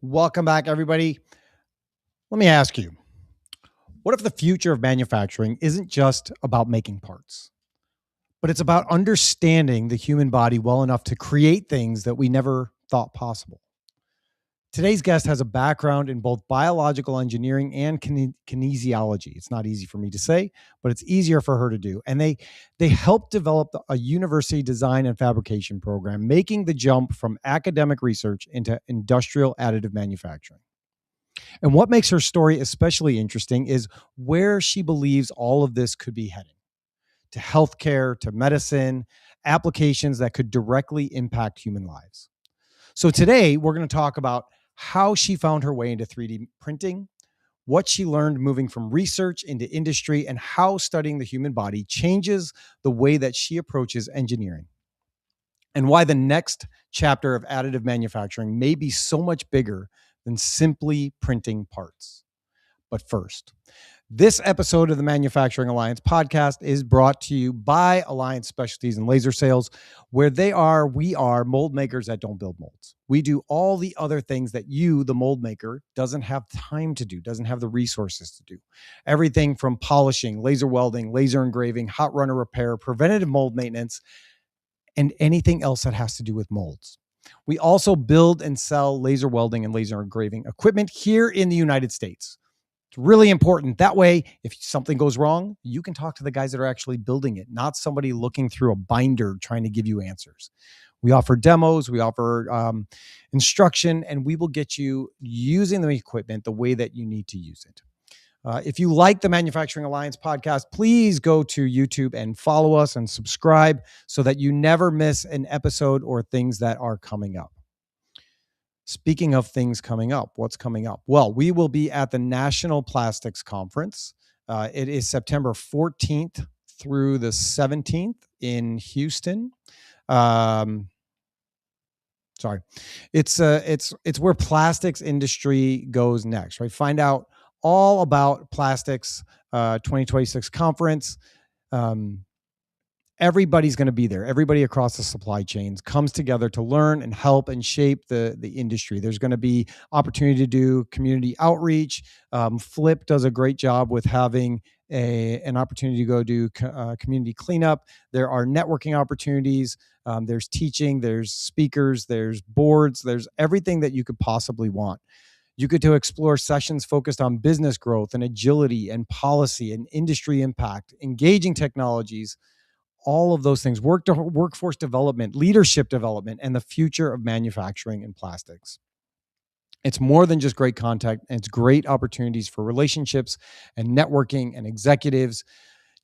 Welcome back, everybody. Let me ask you, what if the future of manufacturing isn't just about making parts, but it's about understanding the human body well enough to create things that we never thought possible? Today's guest has a background in both biological engineering and kinesiology. It's not easy for me to say, but it's easier for her to do. And they helped develop a university design and fabrication program, making the jump from academic research into industrial additive manufacturing. And what makes her story especially interesting is where she believes all of this could be heading to healthcare, to medicine, applications that could directly impact human lives. So today, we're going to talk about how she found her way into 3D printing, what she learned moving from research into industry, and how studying the human body changes the way that she approaches engineering, and why the next chapter of additive manufacturing may be so much bigger than simply printing parts. But first, this episode of the Manufacturing Alliance podcast is brought to you by Alliance Specialties and Laser Sales, where we are mold makers that don't build molds. We do all the other things that you, the mold maker, doesn't have time to do, doesn't have the resources to do. Everything from polishing, laser welding, laser engraving, hot runner repair, preventative mold maintenance, and anything else that has to do with molds. We also build and sell laser welding and laser engraving equipment here in the United States. It's really important. That way, if something goes wrong, you can talk to the guys that are actually building it, not somebody looking through a binder trying to give you answers. We offer demos, we offer instruction, and we will get you using the equipment the way that you need to use it. If you like the Manufacturing Alliance podcast, please go to YouTube and follow us and subscribe so that you never miss an episode or things that are coming up. Speaking of things coming up, what's coming up? Well, we will be at the National Plastics Conference. It is September 14th through the 17th in Houston. It's where plastics industry goes next, right? Find out all about plastics 2026 conference. Everybody's going to be there. Everybody across the supply chains comes together to learn and help and shape the industry. There's going to be opportunity to do community outreach. Flip does a great job with having an opportunity to go do community cleanup. There are networking opportunities. There's teaching, there's speakers, there's boards, there's everything that you could possibly want. You get to explore sessions focused on business growth and agility and policy and industry impact, engaging technologies, all of those things, workforce development, leadership development, and the future of manufacturing and plastics. It's more than just great content. It's great opportunities for relationships and networking and executives.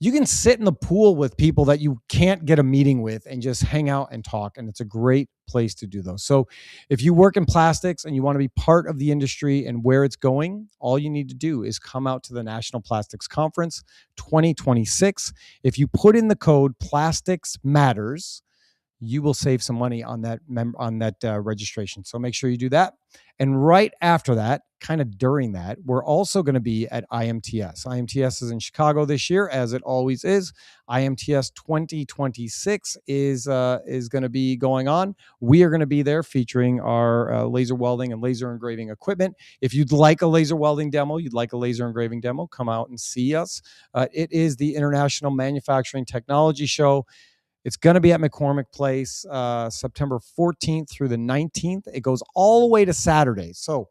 You can sit in the pool with people that you can't get a meeting with and just hang out and talk. And it's a great place to do those. So if you work in plastics and you want to be part of the industry and where it's going, all you need to do is come out to the National Plastics Conference 2026. If you put in the code Plastics Matters, you will save some money on that registration. So make sure you do that. And right after that, kind of during that, we're also going to be at IMTS. IMTS is in Chicago this year, as it always is. IMTS 2026 is going to be going on. We are going to be there featuring our laser welding and laser engraving equipment. If you'd like a laser welding demo, you'd like a laser engraving demo, come out and see us. It is the International Manufacturing Technology Show. It's going to be at McCormick Place, September 14th through the 19th. It goes all the way to Saturday. So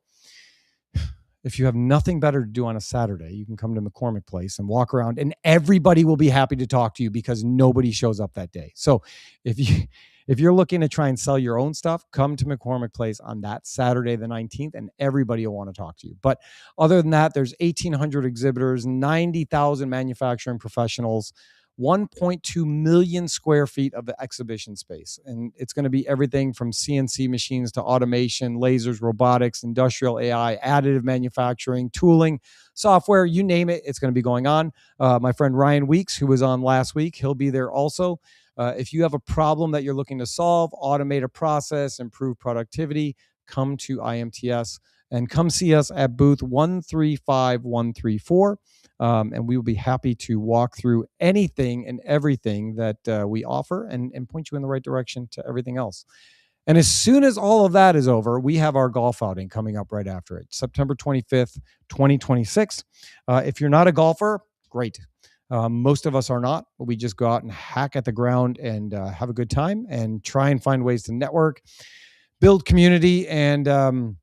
if you have nothing better to do on a Saturday, you can come to McCormick Place and walk around, and everybody will be happy to talk to you because nobody shows up that day. So if you're looking to try and sell your own stuff, come to McCormick Place on that Saturday, the 19th, and everybody will want to talk to you. But other than that, there's 1,800 exhibitors, 90,000 manufacturing professionals, 1.2 million square feet of the exhibition space. And it's going to be everything from CNC machines to automation, lasers, robotics, industrial AI, additive manufacturing, tooling, software, you name it, it's going to be going on. My friend Ryan Weeks, who was on last week, he'll be there also. If you have a problem that you're looking to solve, automate a process, improve productivity, come to IMTS and come see us at booth 135134. And we will be happy to walk through anything and everything that we offer and point you in the right direction to everything else. And as soon as all of that is over, we have our golf outing coming up right after it, September 25th, 2026. If you're not a golfer, great. Most of us are not, but we just go out and hack at the ground and have a good time and try and find ways to network, build community, and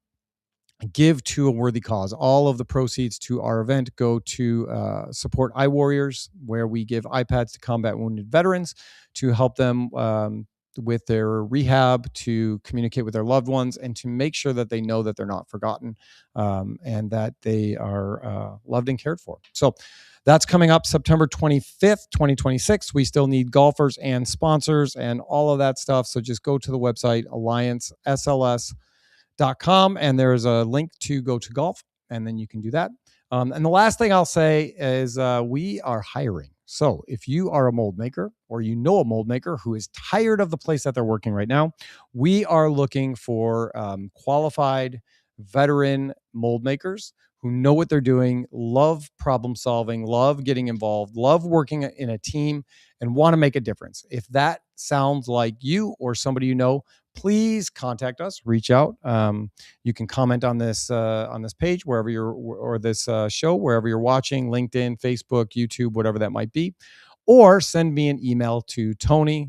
give to a worthy cause. All of the proceeds to our event go to support iWarriors, where we give iPads to combat wounded veterans to help them with their rehab, to communicate with their loved ones, and to make sure that they know that they're not forgotten, and that they are loved and cared for. So that's coming up September 25th, 2026. We still need golfers and sponsors and all of that stuff. So just go to the website, alliancesls.com, and there's a link to go to golf, and then you can do that. And the last thing I'll say is we are hiring. So if you are a mold maker, or you know a mold maker who is tired of the place that they're working right now, we are looking for qualified veteran mold makers who know what they're doing, love problem solving, love getting involved, love working in a team, and want to make a difference. If that sounds like you or somebody you know, please contact us, reach out. You can comment on this page, wherever you're, or this show, wherever you're watching, LinkedIn, Facebook, YouTube, whatever that might be, or send me an email to T.Demakis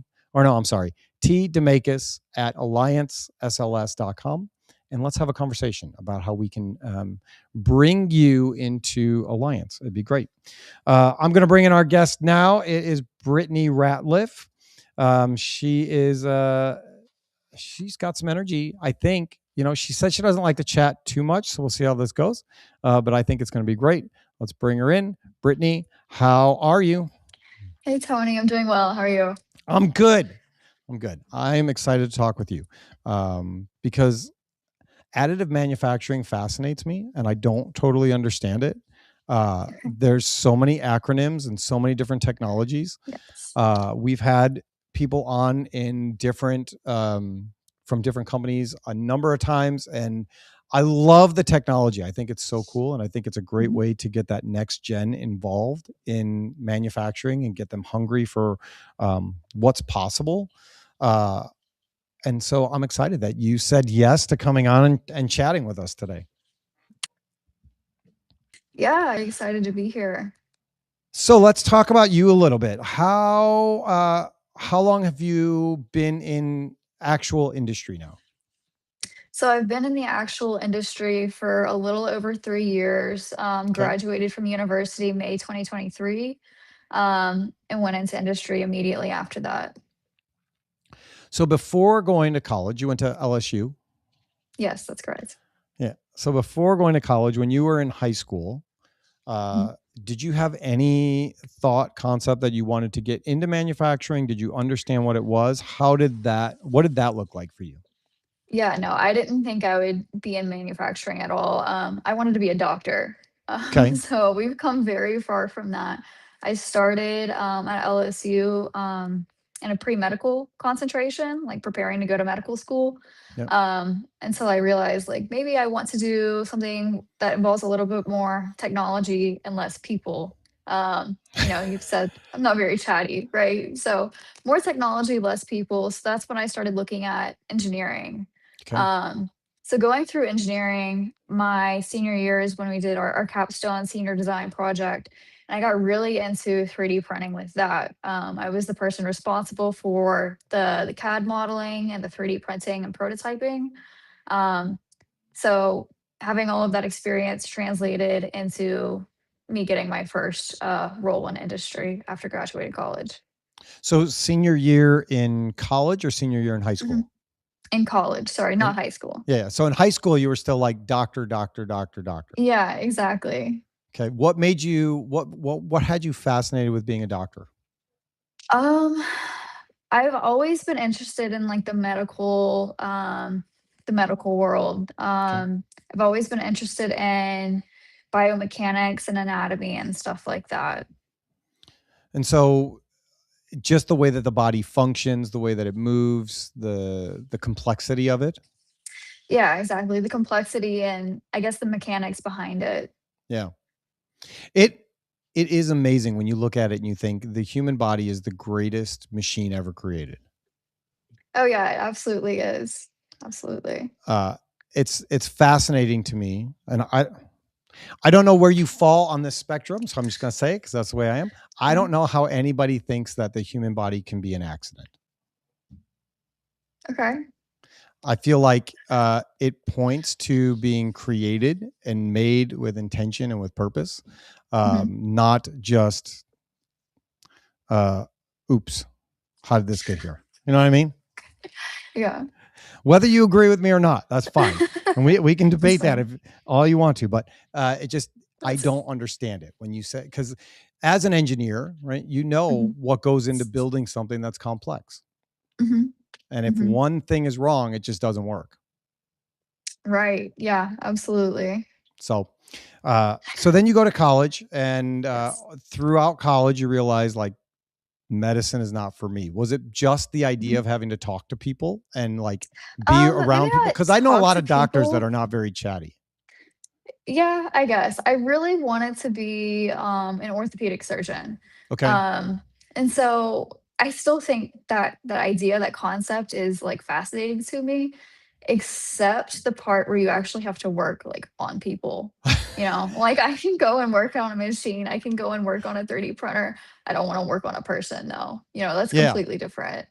at alliancesls.com. And let's have a conversation about how we can bring you into Alliance. It'd be great. I'm going to bring in our guest now. It is Brittany Ratliff. She's got some energy, I think. She said she doesn't like to chat too much, so we'll see how this goes. But I think it's going to be great. Let's bring her in. Brittany, how are you? Hey, Tony, I'm doing well. How are you? I'm good. I'm excited to talk with you because additive manufacturing fascinates me, and I don't totally understand it. There's so many acronyms and so many different technologies. Yes. We've had people on in different from different companies a number of times, and I love the technology. I think it's so cool, and I think it's a great Mhm. way to get that next gen involved in manufacturing and get them hungry for what's possible. Uh, and so I'm excited that you said yes to coming on and chatting with us today. Yeah, excited to be here. So let's talk about you a little bit. How long have you been in actual industry now? So I've been in the actual industry for a little over 3 years. Okay. Graduated from university May 2023, and went into industry immediately after that. So before going to college, you went to LSU. Yes, that's correct. Yeah. So before going to college, when you were in high school, Mhm. uh, did you have any thought concept that you wanted to get into manufacturing? Did you understand what it was? What did that look like for you? Yeah, no, I didn't think I would be in manufacturing at all. I wanted to be a doctor. Okay. So we've come very far from that. I started at LSU in a pre medical concentration, like preparing to go to medical school. Yep. Until I realized, like, maybe I want to do something that involves a little bit more technology and less people. You've said I'm not very chatty, right? So more technology, less people. So that's when I started looking at engineering. Okay. um, so going through engineering, my senior year is when we did our capstone senior design project. And I got really into 3D printing with that. I was the person responsible for the CAD modeling and the 3D printing and prototyping. Um, so having all of that experience translated into me getting my first role in industry after graduating college. So senior year in college or senior year in high Mhm. school? In college, sorry, In not high school. Yeah. So in high school, you were still like doctor, doctor, doctor, doctor. Yeah, exactly. Okay. What made you what had you fascinated with being a doctor? Um, I've always been interested in like the medical world. Okay. I've always been interested in biomechanics and anatomy and stuff like that. And so just the way that the body functions, the way that it moves, the complexity of it. Yeah, exactly. The complexity and I guess the mechanics behind it. Yeah. It it is amazing when you look at it and you think the human body is the greatest machine ever created. Oh, yeah, it absolutely is. Absolutely. Uh, it's fascinating to me, and I don't know where you fall on this spectrum, so I'm just going to say it because that's the way I am. I Mhm. don't know how anybody thinks that the human body can be an accident. Okay. I feel like it points to being created and made with intention and with purpose, Mhm. not just, uh, oops, how did this get here? You know what I mean? Yeah. Whether you agree with me or not, that's fine. And we can That's debate that fine. if all you want to, but it just, I That's don't understand it when you say, because as an engineer, right, you know Mhm. what goes into building something that's complex. Mhm. And if Mhm. one thing is wrong, it just doesn't work. Right. Yeah, absolutely. So, so then you go to college, and Yes. throughout college, you realize like medicine is not for me. Was it just the idea Mhm. of having to talk to people and like be Maybe around people? not Because I know a talk lot to of doctors that people. are not very chatty. Yeah, I guess. I really wanted to be, an orthopedic surgeon. Okay. Um, and so I still think that the idea, that concept is, like, fascinating to me, except the part where you actually have to work, like, on people, you know? Like, I can go and work on a machine, I can go and work on a 3D printer. I don't wanna work on a person, no. You know, that's Yeah, completely different.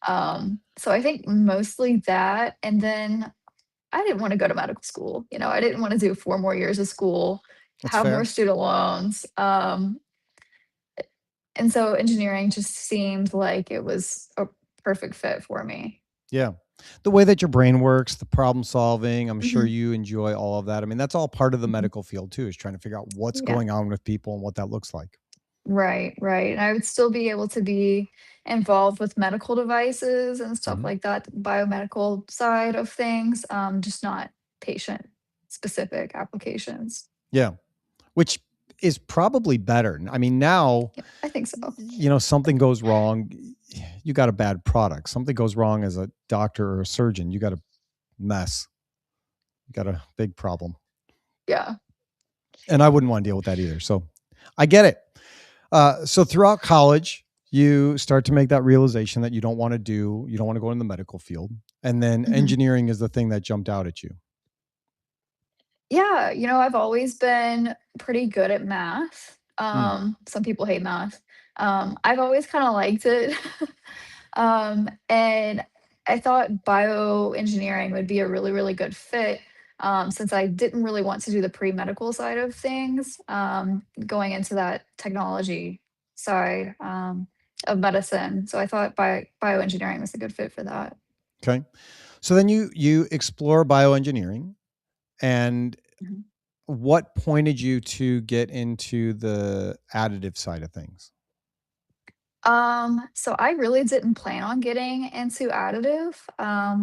So I think mostly that, and then I didn't wanna go to medical school, you know, I didn't wanna do 4 more years of school, that's have more fair. student loans, and so engineering just seemed like it was a perfect fit for me. Yeah. The way that your brain works, the problem solving, I'm sure Mhm, you enjoy all of that. I mean, that's all part of the mhm. medical field too, is trying to figure out what's Yeah. going on with people and what that looks like. Right, right, and I would still be able to be involved with medical devices and stuff Mhm. like that, the biomedical side of things, just not patient specific applications. Yeah. Which is probably better. I mean, now, Yeah, I think so. something goes wrong, you got a bad product. Something goes wrong as a doctor or a surgeon, you got a mess. You got a big problem. Yeah. And I wouldn't want to deal with that either. So I get it. So throughout college, you start to make that realization that you don't want to go in the medical field. And then Mhm. engineering is the thing that jumped out at you. Yeah, you know, I've always been pretty good at math. Mm, Some people hate math. I've always kind of liked it. And I thought bioengineering would be a really, really good fit, since I didn't really want to do the pre-medical side of things, going into that technology side, of medicine. So I thought bioengineering was a good fit for that. okay. So then you explore bioengineering, and Mhm. what pointed you to get into the additive side of things? So I really didn't plan on getting into additive.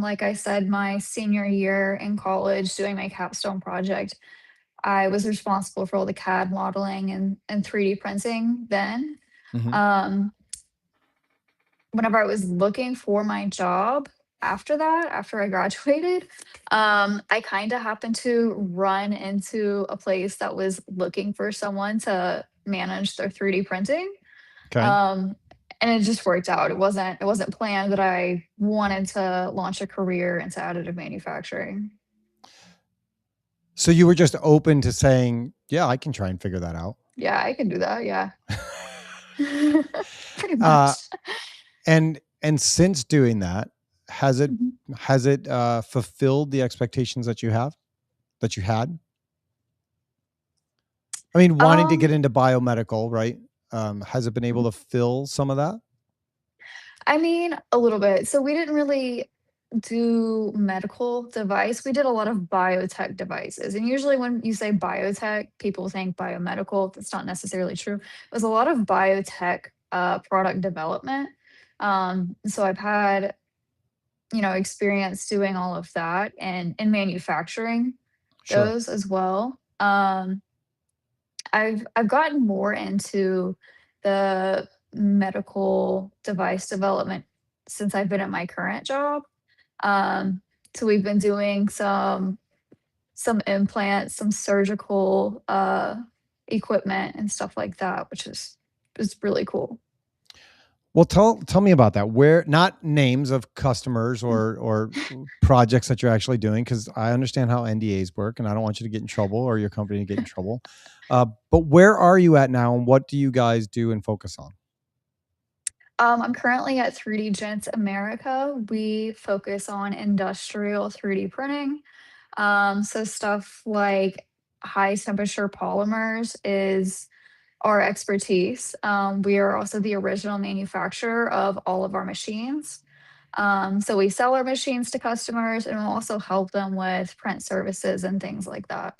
Like I said, my senior year in college doing my capstone project, I was responsible for all the CAD modeling and 3D printing then. Mhm. Um, Whenever I was looking for my job after that, after I graduated, I kind of happened to run into a place that was looking for someone to manage their 3D printing. Okay. Um, and it just worked out. It wasn't planned that I wanted to launch a career into additive manufacturing. So you were just open to saying, "Yeah, I can try and figure that out." Yeah, I can do that, yeah. Pretty uh, much. and since doing that, has it Mhm. fulfilled the expectations that you had? I mean, wanting to get Um, into biomedical, right? Has it been able mhm. to fill some of that? I mean, a little bit. So we didn't really do medical device. We did a lot of biotech devices. And usually when you say biotech, people think biomedical. That's not necessarily true. It was a lot of biotech product development. So I've had, experience doing all of that and manufacturing Sure. those as well. I've gotten more into the medical device development since I've been at my current job. Um, so we've been doing some implants, some surgical equipment and stuff like that, which is really cool. Well, tell me about that. Where, not names of customers or projects that you're actually doing, because I understand how NDAs work, and I don't want you to get in trouble or your company to get in trouble. But where are you at now, and what do you guys do and focus on? I'm currently at 3D Gents America. We focus on industrial 3D printing. So stuff like high temperature polymers is our expertise. We are also the original manufacturer of all of our machines. So we sell our machines to customers and we'll also help them with print services and things like that.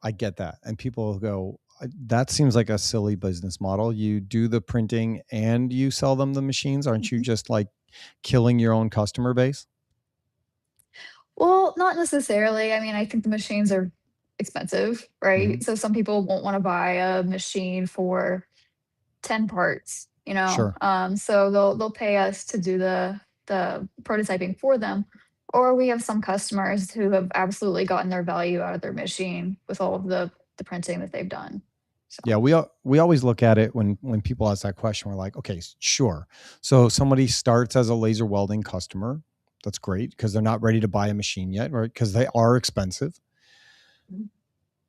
I get that, and people go, "That seems like a silly business model. You do the printing and you sell them the machines. Aren't you Mhm. just like killing your own customer base?" Well, not necessarily. I mean, I think the machines are expensive, Hmm. right? So some people won't want to buy a machine for 10 parts, you know? Sure. So they'll pay us to do the prototyping for them. Or we have some customers who have absolutely gotten their value out of their machine with all of the printing that they've done. Yeah, So we always look at it when people ask that question. We're like, okay, sure. So somebody starts as a laser welding customer. That's great because they're not ready to buy a machine yet, right? Because they are expensive. mhm.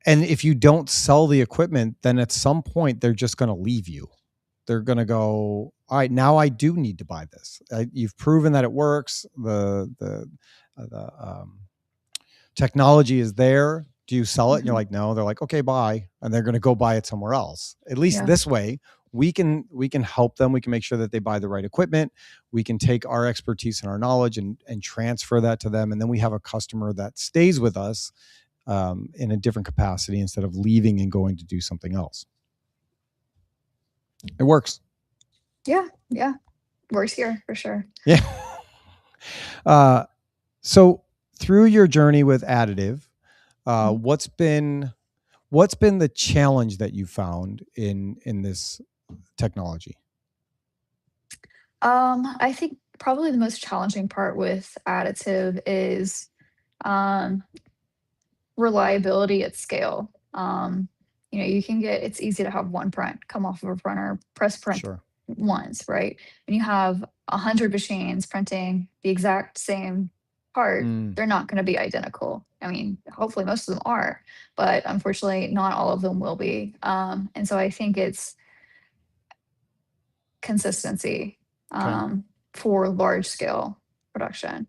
And if you don't sell the equipment, then at some point they're just going to leave you. They're going to go, all right, now I do need to buy this. You've proven that it works. The technology is there. Do you sell it? And you're Mhm. like, no. They're like, okay, bye, and they're going to go buy it somewhere else. At least Yeah. this way, we can help them. We can make sure that they buy the right equipment. We can take our expertise and our knowledge and transfer that to them, and then we have a customer that stays with us in a different capacity instead of leaving and going to do something else. It works. Yeah. Yeah. Works here for sure. Yeah. uh, so through your journey with additive, uh, Mhm. what's been what's been the challenge that you found in this technology? I think probably the most challenging part with additive is um, reliability at scale. You can get it's easy to have one print come off of a printer, press print Sure. once, right? When you have 100 machines printing the exact same part, Mm, they're not going to be identical. I mean, hopefully most of them are, but unfortunately, not all of them will be. And so I think it's consistency okay. for large scale production.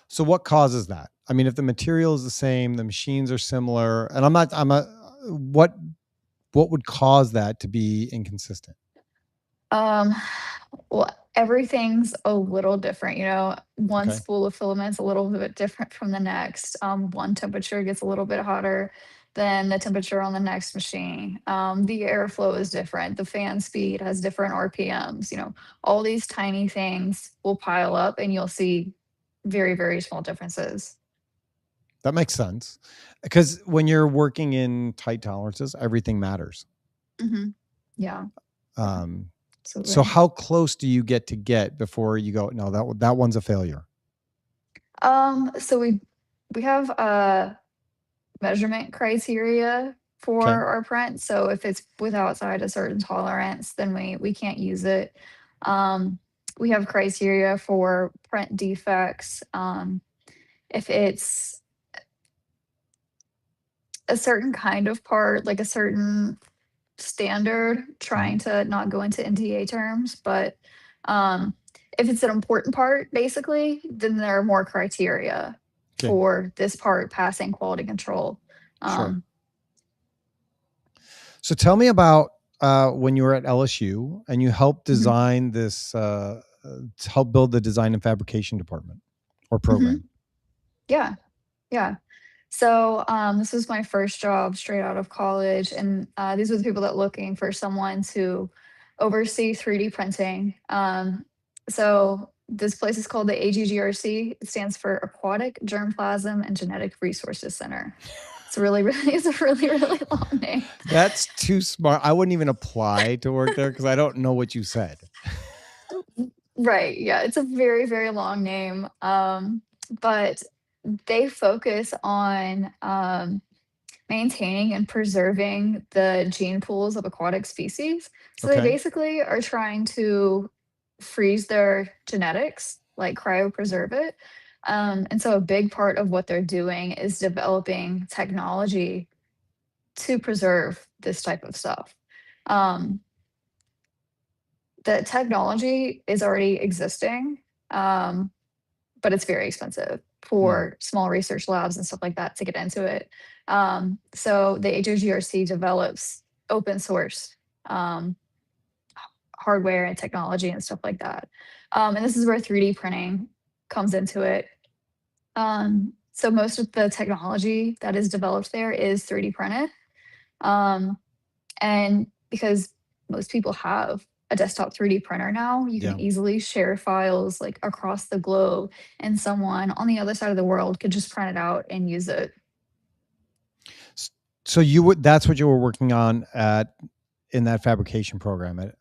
So what causes that? I mean, if the material is the same, the machines are similar, and I'm a what would cause that to be inconsistent? Um, well, everything's a little different, one Okay. spool of filament's a little bit different from the next. One temperature gets a little bit hotter than the temperature on the next machine. The airflow is different. The fan speed has different RPMs. All these tiny things will pile up and you'll see very, very small differences. That makes sense. Because when you're working in tight tolerances, everything matters. Hmm. Yeah, yeah, Um, so absolutely. how close do you get before you go, no, that one's a failure? So we have measurement criteria for Okay. our print. So if it's with outside a certain tolerance, then we can't use it. Um, we have criteria for print defects. If it's a certain kind of part, like a certain standard, Hmm. trying to not go into NDA terms, but um, if it's an important part, basically, then there are more criteria Okay. for this part passing quality control. Sure. Um, So tell me about when you were at LSU and you helped mhm, design this, to help build the design and fabrication department or mhm, program. yeah, yeah. So this was my first job straight out of college, and these were the people that looking for someone to oversee 3D printing. So this place is called the AGGRC. It stands for Aquatic Germplasm and Genetic Resources Center. It's really, really, it's a really, really long name. That's too smart. I wouldn't even apply to work there because I don't know what you said. Right. Yeah. It's a very, very long name. But they focus on maintaining and preserving the gene pools of aquatic species. So they Okay. basically are trying to freeze their genetics, like cryopreserve it. And so a big part of what they're doing is developing technology to preserve this type of stuff. Um, the technology is already existing, um, but it's very expensive Hmm. for small research labs and stuff like that to get into it. So the HOGRC develops open source um, hardware and technology and stuff like that. And this is where 3D printing comes into it. So most of the technology that is developed there is 3D printed. Um, and because most people have a desktop 3D printer now, you can Yeah. easily share files like across the globe, and someone on the other side of the world could just print it out and use it. S- So you would that's what you were working on at in that fabrication program at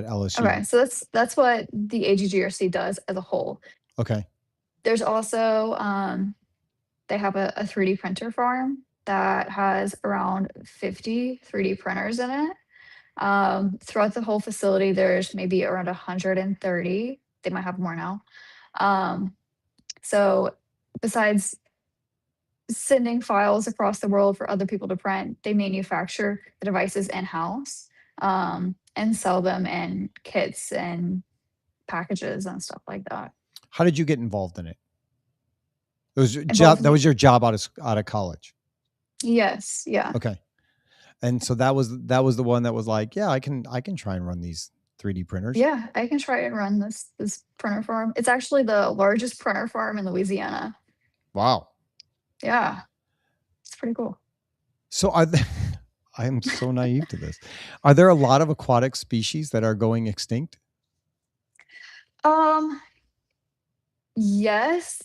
LSU. Okay, so that's what the AGGRC does as a whole. Okay. There's also they have a 3D printer farm that has around 50 3D printers in it. Throughout the whole facility, there's maybe around 130. They might have more now. Um, so besides sending files across the world for other people to print, they manufacture the devices in house and sell them in kits and packages and stuff like that. How did you get involved in it? It was your Involved job. in That the was your job out of college. yes, yeah. Okay. And so that was the one that was like, yeah, I can try and run these 3D printers. Yeah, I can try and run this printer farm. It's actually the largest printer farm in Louisiana. Wow. Yeah, it's pretty cool. So I am so naive to this. Are there a lot of aquatic species that are going extinct? Um, yes,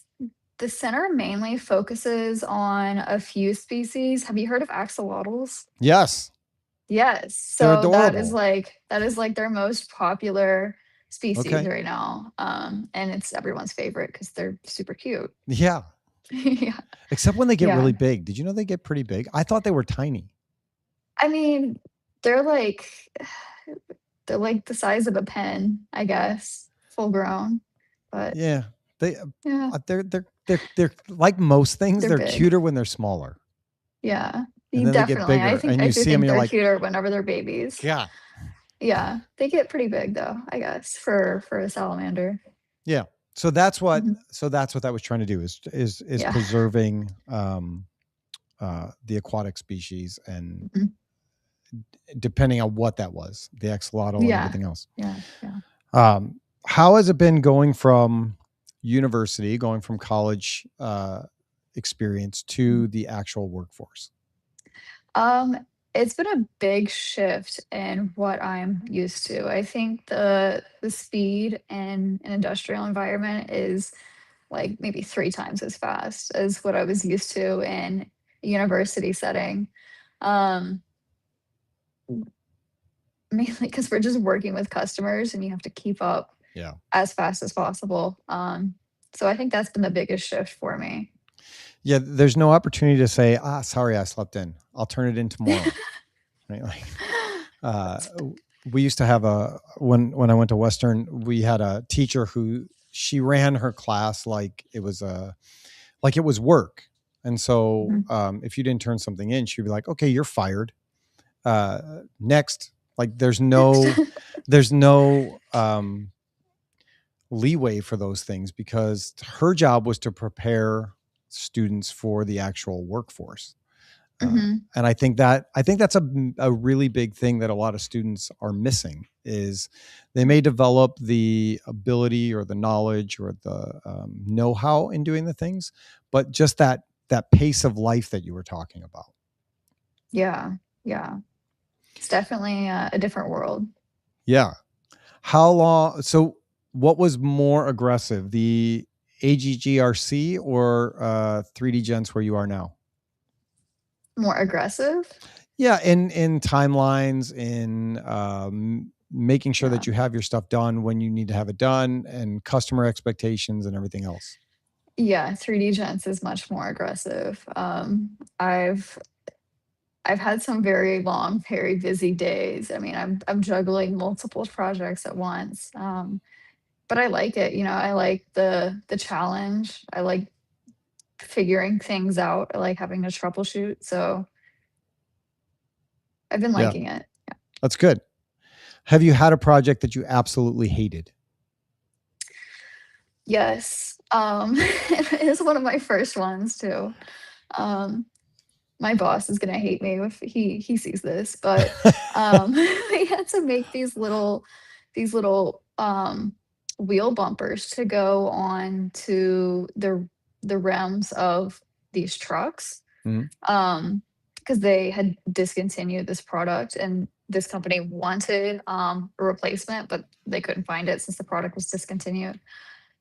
the center mainly focuses on a few species. Have you heard of axolotls? Yes, Yes. they're So adorable. that is like their most popular species Okay. right now. And it's everyone's favorite because they're super cute. Yeah. Yeah. Except when they get Yeah. really big. Did you know they get pretty big? I thought they were tiny. I mean, they're like they're like the size of a pen, I guess, full grown. But Yeah. They yeah, they're like most things, they're they're big. cuter when they're smaller. Yeah. And then they get Definitely. bigger and I you do see them think and you're they're like, cuter whenever they're babies. God. Yeah. They get pretty big though, I guess, for a salamander. Yeah. So that's what Mhm. that was trying to do is Yeah. preserving the aquatic species and Mhm. depending on what that was, the axolotl and Yeah. everything else. Yeah. Yeah. How has it been going from university, going from college experience to the actual workforce? Um, it's been a big shift in what I'm used to. I think the speed in an industrial environment is like maybe 3 times as fast as what I was used to in a university setting. Um, mainly because we're just working with customers and you have to keep up Yeah. as fast as possible. So I think that's been the biggest shift for me. Yeah. There's no opportunity to say, sorry, I slept in. I'll turn it in tomorrow. Right. Like, uh, we used to have when I went to Western, we had a teacher who she ran her class like it was work. And so Mhm. if you didn't turn something in, she'd be like, okay, you're fired. Next. Like Next. there's no leeway for those things because her job was to prepare students for the actual workforce. Uh, Mhm. and I think that's a really big thing that a lot of students are missing is they may develop the ability or the knowledge or the know-how in doing the things, but just that pace of life that you were talking about. Yeah, yeah. It's definitely a different world. Yeah. How long? So, what was more aggressive, the AGGRC or 3D Gents where you are now? More aggressive? Yeah, in timelines, in making sure that Yeah. you have your stuff done when you need to have it done, and customer expectations and everything else. Yeah, 3D Gents is much more aggressive. I've had some very long, very busy days. I mean, I'm juggling multiple projects at once. but I like it. I like the challenge. I like figuring things out. I like having to troubleshoot. So I've been Yeah, liking it. that's good. Have you had a project that you absolutely hated? Yes. It is one of my first ones too. Um, my boss is gonna hate me if he sees this, but we had to make these little wheel bumpers to go on to the rims of these trucks. Mhm. Because they had discontinued this product and this company wanted a replacement, but they couldn't find it since the product was discontinued.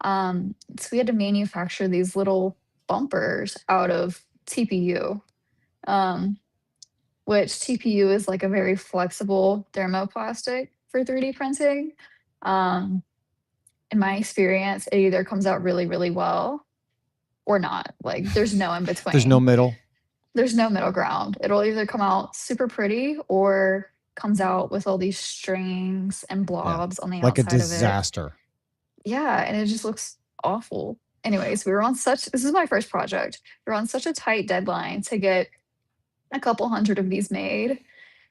So we had to manufacture these little bumpers out of TPU, um, which TPU is like a very flexible thermoplastic for 3D printing. Um, in my experience, it either comes out really, really well or not. Like there's no in There's no between. middle. There's no middle ground. It'll either come out super pretty or comes out with all these strings and Yeah. blobs on the Like a outside of it. disaster. Yeah, and it just looks awful. Anyways, we were on such this is my first project. We were on such a tight deadline to get a couple hundred of these made,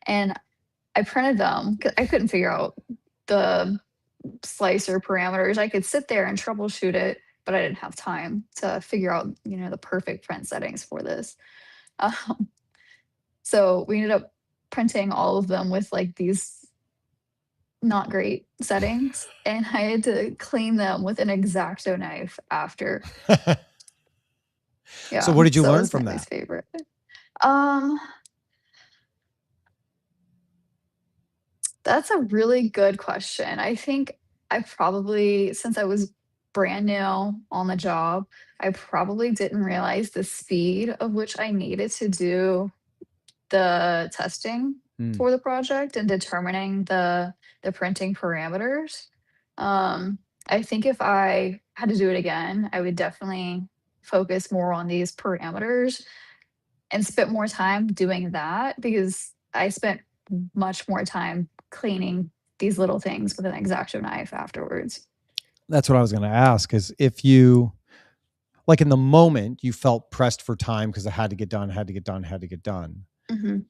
and I printed them 'cause I couldn't figure out the slicer parameters. I could sit there and troubleshoot it, but I didn't have time to figure out, the perfect print settings for this. Um, so we ended up printing all of them with like these not great settings, and I had to clean them with an X-Acto knife after. So Yeah, what did you so that learn was my from that? least favorite. Um, that's a really good question. I think I probably, since I was brand new on the job, I probably didn't realize the speed of which I needed to do the testing Mm. for the project and determining the printing parameters. Um, I think if I had to do it again, I would definitely focus more on these parameters and spent more time doing that because I spent much more time cleaning these little things with an X-Acto knife afterwards. That's what I was going to ask is if you, like in the moment, you felt pressed for time because it had to get done, had to get done, had to get done. Mhm.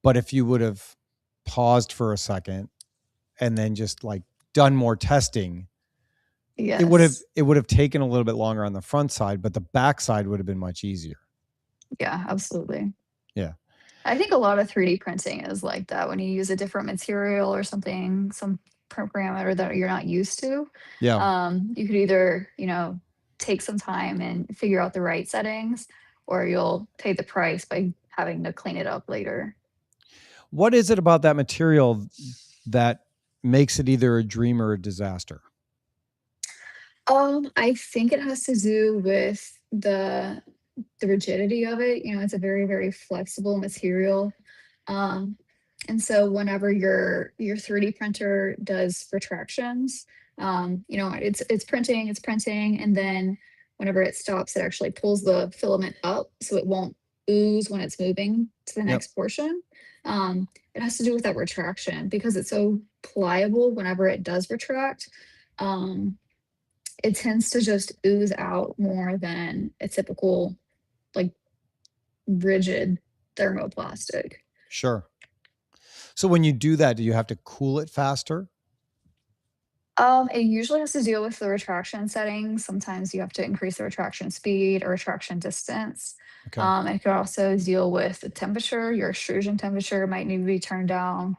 But if you would have paused for a second and then just like done more testing, Yes. it would have taken a little bit longer on the front side, but the back side would have been much easier. Yeah, absolutely. Yeah. I think a lot of 3D printing is like that when you use a different material or something, some parameter that you're not used to. Yeah. You could either, take some time and figure out the right settings, or you'll pay the price by having to clean it up later. What is it about that material that makes it either a dream or a disaster? I think it has to do with the rigidity of it. It's a very, very flexible material. Um, and so whenever your 3D printer does retractions, it's printing, and then whenever it stops, it actually pulls the filament up so it won't ooze when it's moving to the Yep. next portion. It has to do with that retraction because it's so pliable whenever it does retract. Um, it tends to just ooze out more than a typical, like, rigid thermoplastic. Sure. So when you do that, do you have to cool it faster? It usually has to deal with the retraction settings. Sometimes you have to increase the retraction speed or retraction distance. Okay. It could also deal with the temperature. Your extrusion temperature might need to be turned down.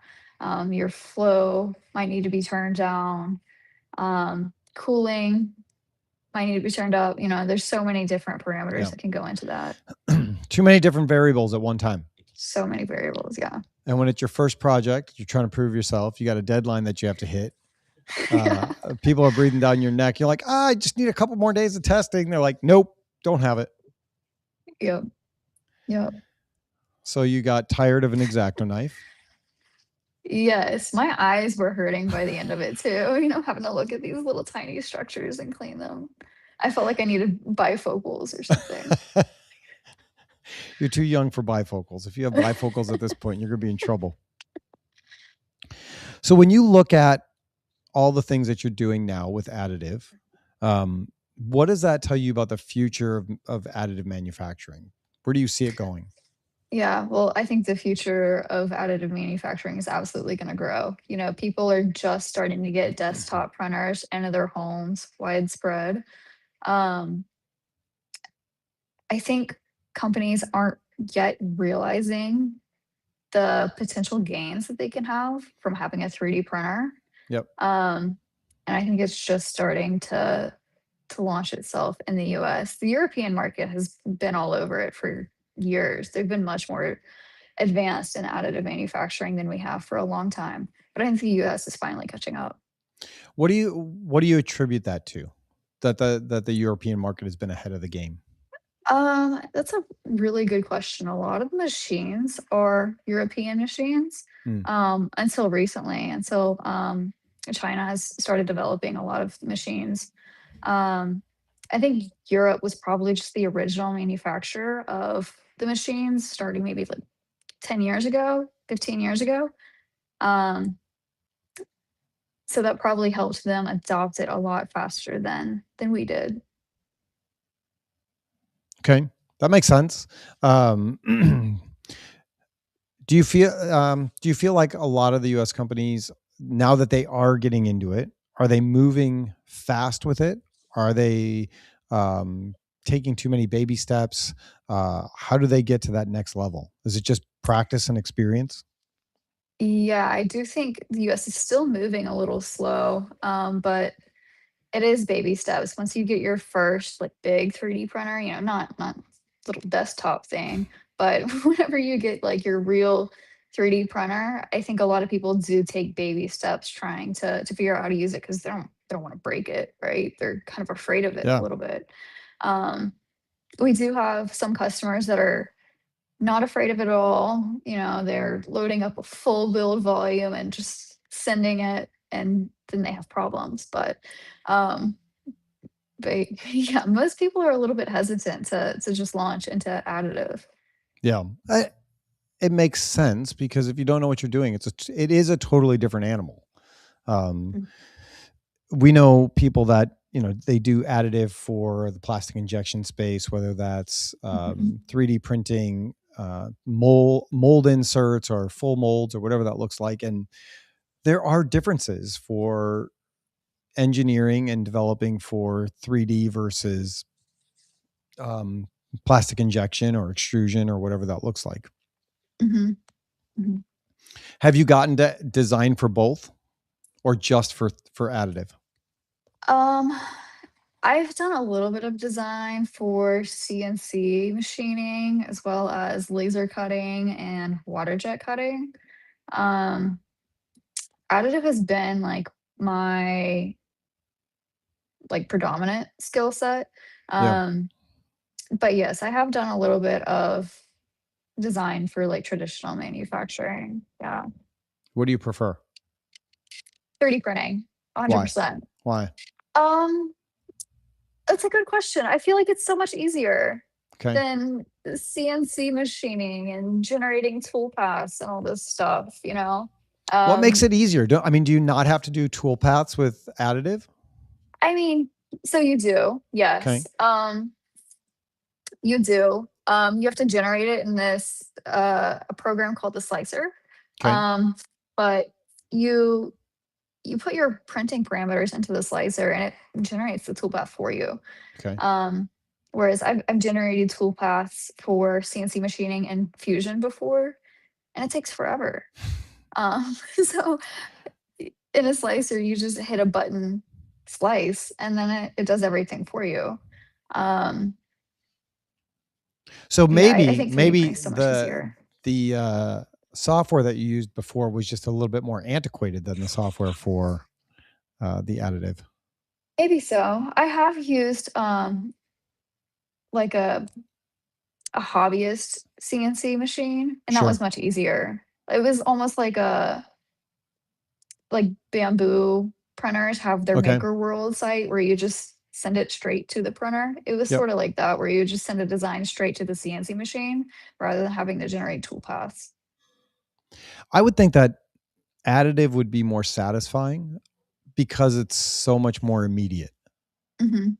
Your flow might need to be turned down. Cooling might need to be turned up. There's so many different parameters Yeah. that can go into that. Too many different variables at one time. So many variables. Yeah. And when it's your first project, you're trying to prove yourself. You got a deadline that you have to hit. Yeah. People are breathing down your neck. You're like, I just need a couple more days of testing. They're like, nope, don't have it. Yep. Yep. So you got tired of an X-Acto knife. Yes, my eyes were hurting by the end of it too, having to look at these little tiny structures and clean them. I felt like I needed bifocals or something. You're too young for bifocals. If you have bifocals at this point, you're going to be in trouble. So when you look at all the things that you're doing now with additive, what does that tell you about the future of additive manufacturing? Where do you see it going? Yeah, well, I think the future of additive manufacturing is absolutely going to grow. You know, people are just starting to get desktop printers into their homes widespread. Um, I think companies aren't yet realizing the potential gains that they can have from having a 3D printer. Yep. And I think it's just starting to launch itself in the US. The European market has been all over it for years. They've been much more advanced in additive manufacturing than we have for a long time. But I think the US is finally catching up. What do you attribute that to? That the European market has been ahead of the game. That's a really good question. A lot of the machines are European machines, Hmm. until recently, until China has started developing a lot of machines. Um, I think Europe was probably just the original manufacturer of the machines, starting maybe like 10 years ago, 15 years ago. Um, so that probably helped them adopt it a lot faster than we did. Okay, that makes sense. Um, do you feel like a lot of the U.S. companies, now that they are getting into it, are they moving fast with it? Are they um, taking too many baby steps? How do they get to that next level? Is it just practice and experience? Yeah, I do think the US is still moving a little slow, but it is baby steps. Once you get your first like big 3D printer, you know, not little desktop thing, but whenever you get like your real 3D printer, I think a lot of people do take baby steps trying to figure out how to use it because they don't want to break it, right? They're kind of afraid of it a Yeah, little bit. Um, we do have some customers that are not afraid of it at all. You know, they're loading up a full build volume and just sending it, and then they have problems. Um, but yeah, most people are a little bit hesitant to just launch into additive. yeah. It makes sense because if you don't know what you're doing, it is a totally different animal. Um, Mm, we know people that they do additive for the plastic injection space, whether that's mhm, 3D printing, mold inserts or full molds or whatever that looks like. And there are differences for engineering and developing for 3D versus um, plastic injection or extrusion or whatever that looks like. mhm, mhm. Have you gotten to design for both or just for additive? Um, I've done a little bit of design for CNC machining as well as laser cutting and water jet cutting. Um, additive has been like my like predominant skill set. Yeah. Um, but yes, I have done a little bit of design for like traditional manufacturing. Yeah. What do you prefer? 3D printing, Why? 100%. Why? Um, that's a good question. I feel like it's so much easier Okay. than CNC machining and generating tool paths and all this stuff, you know? What makes Um, it easier? Do you not have to do tool paths with additive? I mean, so you do, Okay. yes. You do. You have to generate it in this a program called the slicer. Okay. Um, but you you put your printing parameters into the slicer and it generates the toolpath for you. Okay. Um, whereas I've generated toolpaths for CNC machining and Fusion before, and it takes forever. So in a slicer, you just hit a button, slice, and then it does everything for you. Um, So yeah, I maybe think 3D printing maybe is so much the easier. the software that you used before was just a little bit more antiquated than the software for the additive. Maybe so. I have used like a hobbyist CNC machine, and that Sure. was much easier. It was almost like bamboo printers have their Okay. Maker World site where you just send it straight to the printer. It was Yep. sort of like that, where you just send a design straight to the CNC machine rather than having to generate tool paths. I would think that additive would be more satisfying because it's so much more immediate. Mhm.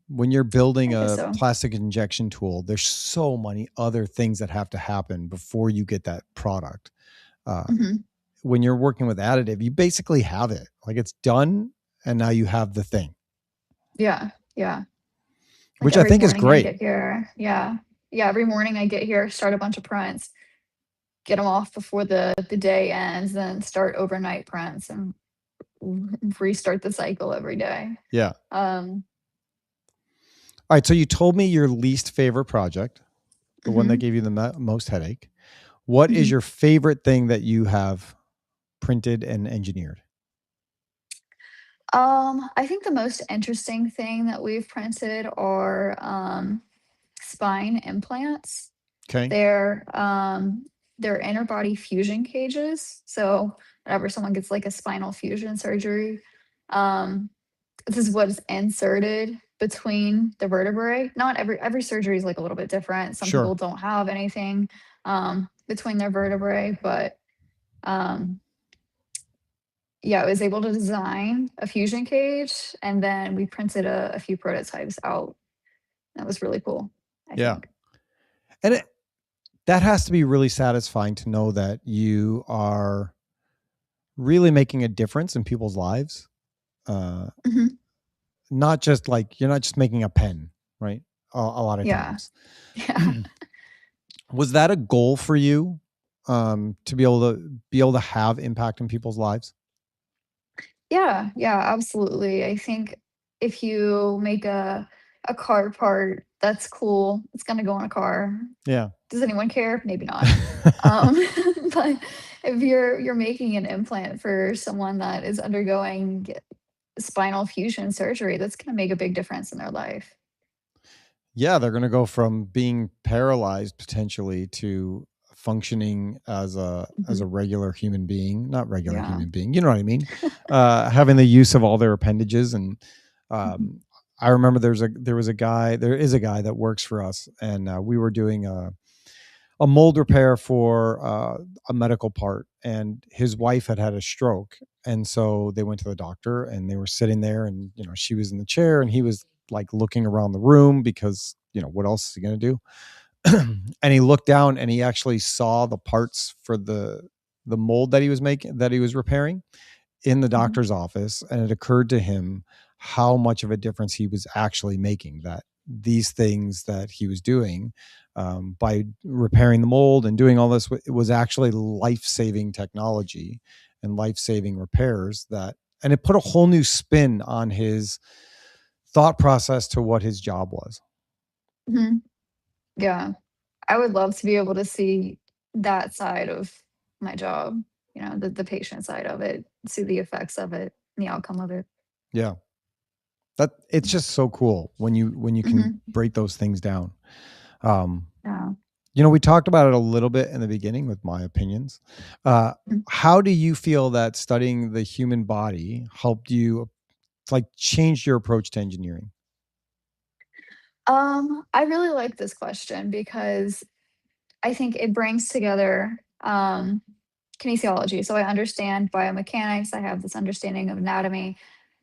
When you're building I guess a so. plastic injection tool, there's so many other things that have to happen before you get that product. Uh, Mhm. when you're working with additive, you basically have it. Like it's done, and now you have the thing, Yeah, yeah. Like which I every think is morning I great. get here, yeah. Yeah, every morning I get here, start a bunch of prints, get them off before the day ends, then start overnight prints and restart the cycle every day. Yeah. Um, All right. So you told me your least favorite project, the one that mhm, gave you the most headache. What is mhm. your favorite thing that you have printed and engineered? I think the most interesting thing that we've printed are spine implants. Okay. They're they're inner body fusion cages. So whenever someone gets like a spinal fusion surgery, um, this is what's inserted between the vertebrae. Not every surgery is like a little bit different. Some Sure. people don't have anything between their vertebrae, but um, yeah, I was able to design a fusion cage, and then we printed a few prototypes out. That was really cool, I Yeah. think. And that has to be really satisfying to know that you are really making a difference in people's lives. Uh, Mhm. Not just like you're not just making a pen, right? A lot of Yeah. times. Yeah. Was that a goal for you, to be able to have impact in people's lives? Yeah, yeah, absolutely. I think if you make a car part that's cool, it's gonna go in a car. Yeah. Does anyone care? Maybe not. Um, but if you're making an implant for someone that is undergoing spinal fusion surgery, that's gonna make a big difference in their life. Yeah, they're going to go from being paralyzed potentially to functioning as a Mhm. regular human being, not regular Yeah. human being, you know what I mean? Having the use of all their appendages. And Mhm. um, I remember there is a guy that works for us, and we were doing a mold repair for a medical part, and his wife had had a stroke, and so they went to the doctor, and they were sitting there, and she was in the chair, and he was like looking around the room because what else is he going to do? And he looked down, and he actually saw the parts for the mold that he was repairing in the Mhm. doctor's office, and it occurred to him how much of a difference he was actually making, that these things that he was doing, by repairing the mold and doing all this, it was actually life-saving technology and life-saving repairs, and it put a whole new spin on his thought process to what his job was. Mhm. Yeah. I would love to be able to see that side of my job, the patient side of it, see the effects of it, the outcome of it. Yeah, that it's just so cool when you can Mhm. break those things down. um Yeah. We talked about it a little bit in the beginning with my opinions. Uh, Mm. how do you feel that studying the human body helped you, like, change your approach to engineering? I really like this question because I think it brings together kinesiology. So I understand biomechanics, I have this understanding of anatomy,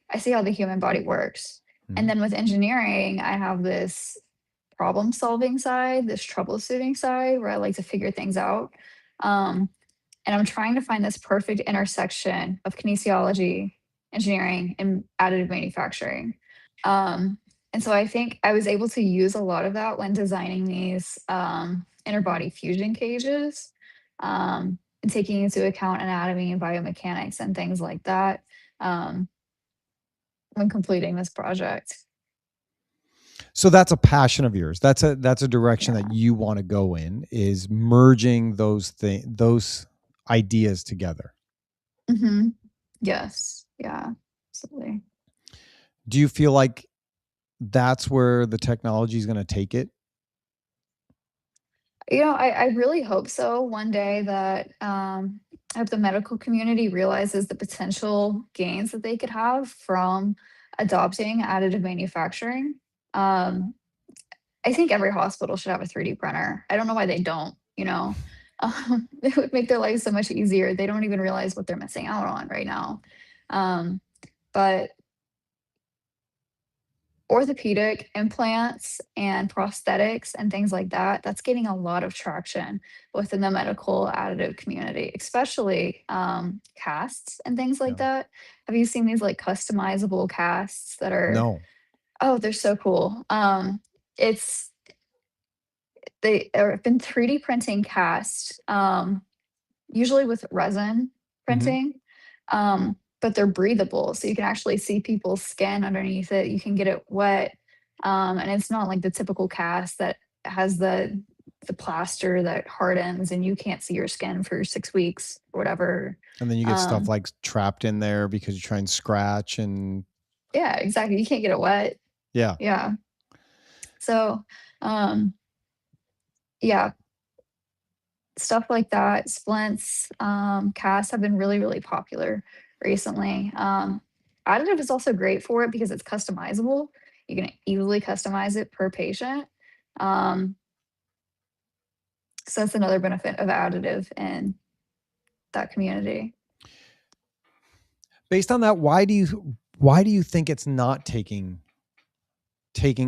I see how the human body works. And Mhm. then with engineering, I have this problem solving side, this troubleshooting side where I like to figure things out. Um, and I'm trying to find this perfect intersection of kinesiology, engineering, and additive manufacturing. Um, and so I think I was able to use a lot of that when designing these inner body fusion cages, and taking into account anatomy and biomechanics and things like that, um, when completing this project. So that's a passion of yours. That's a direction that Yeah. you want to go in, is merging those ideas together. Hmm. Yes. Yeah. Absolutely. Do you feel like that's where the technology is going to take it? I really hope so one day that I hope the medical community realizes the potential gains that they could have from adopting additive manufacturing. Um, I think every hospital should have a 3D printer. I don't know why they don't. It would make their lives so much easier. They don't even realize what they're missing out on right now. Um, but orthopedic implants and prosthetics and things like that, that's getting a lot of traction within the medical additive community, especially casts and things like Yeah. that. Have you seen these like customizable casts that are, No. oh, they're so cool. It's they have been 3D printing cast, usually with resin Hmm. printing, but they're breathable, so you can actually see people's skin underneath it. You can get it wet, and it's not like the typical cast that has the plaster that hardens and you can't see your skin for 6 weeks or whatever. And then you get stuff Um, like trapped in there because you try and scratch and yeah, exactly. You can't get it wet. yeah. Yeah. So, um, yeah, stuff like that, splints, casts have been really, really popular recently. Additive is also great for it because it's customizable. You can easily customize it per patient. Um, so that's another benefit of additive in that community. Based on that, why do you think it's not taking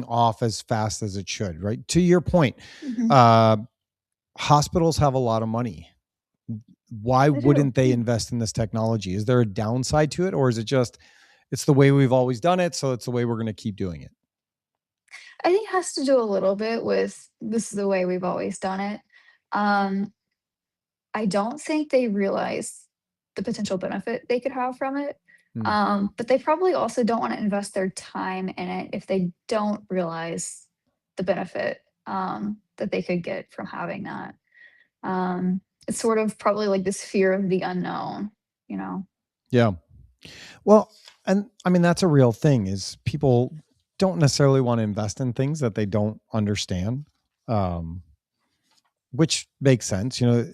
off as fast as it should? Right, to your point, Mhm. uh, hospitals have a lot of money. Why I do. wouldn't they invest in this technology? Is there a downside to it, or is it just it's the way we've always done it, so it's the way we're going to keep doing it? I think it has to do a little bit with this is the way we've always done it. Um, I don't think they realize the potential benefit they could have from it. Hmm. But they probably also don't want to invest their time in it if they don't realize the benefit that they could get from having that. It's sort of probably like this fear of the unknown, you know? Yeah. Well, and I mean that's a real thing. Is people don't necessarily want to invest in things that they don't understand, um, which makes sense. You know,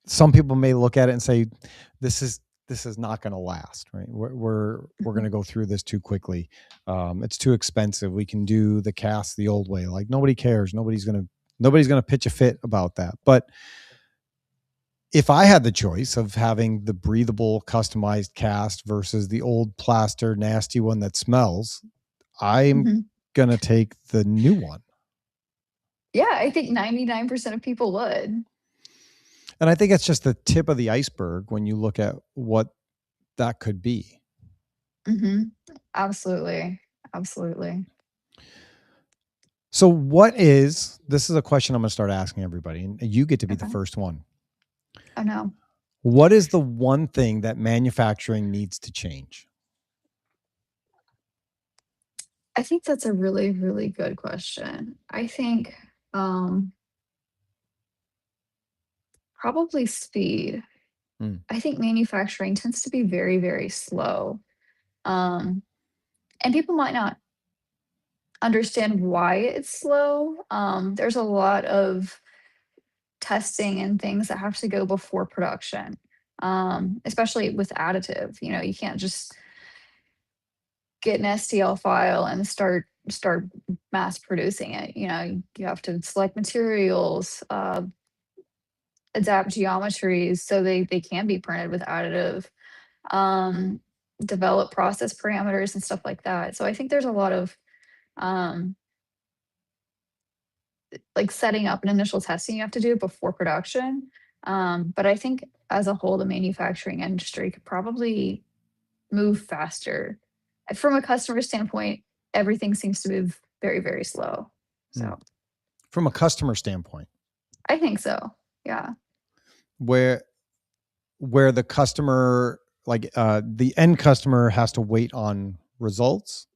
some people may look at it and say, "This is this is not going to last." Right? We're going Mhm. to go through this too quickly. It's too expensive. We can do the cast the old way. Like nobody cares. Nobody's gonna pitch a fit about that. But if I had the choice of having the breathable, customized cast versus the old plaster, nasty one that smells, I'm Mhm. going to take the new one. Yeah, I think 99% of people would. And I think it's just the tip of the iceberg when you look at what that could be. Mhm. Absolutely. Absolutely. So, this is a question I'm going to start asking everybody, and you get to be the Okay. first one. Oh, no. What is the one thing that manufacturing needs to change? I think that's a really, really good question. I think um, probably speed. Hmm. I think manufacturing tends to be very, very slow. Um, and people might not understand why it's slow. There's a lot of testing and things that have to go before production, especially with additive. You know, you can't just get an STL file and start mass producing it. You know, you have to select materials, adapt geometries so they can be printed with additive, um, develop process parameters and stuff like that. So I think there's a lot of um, like setting up an initial testing you have to do before production. But I think as a whole, the manufacturing industry could probably move faster. From a customer standpoint, everything seems to move very, very slow. Hmm. So From a customer standpoint, I think so. Yeah. where the customer the end customer has to wait on results.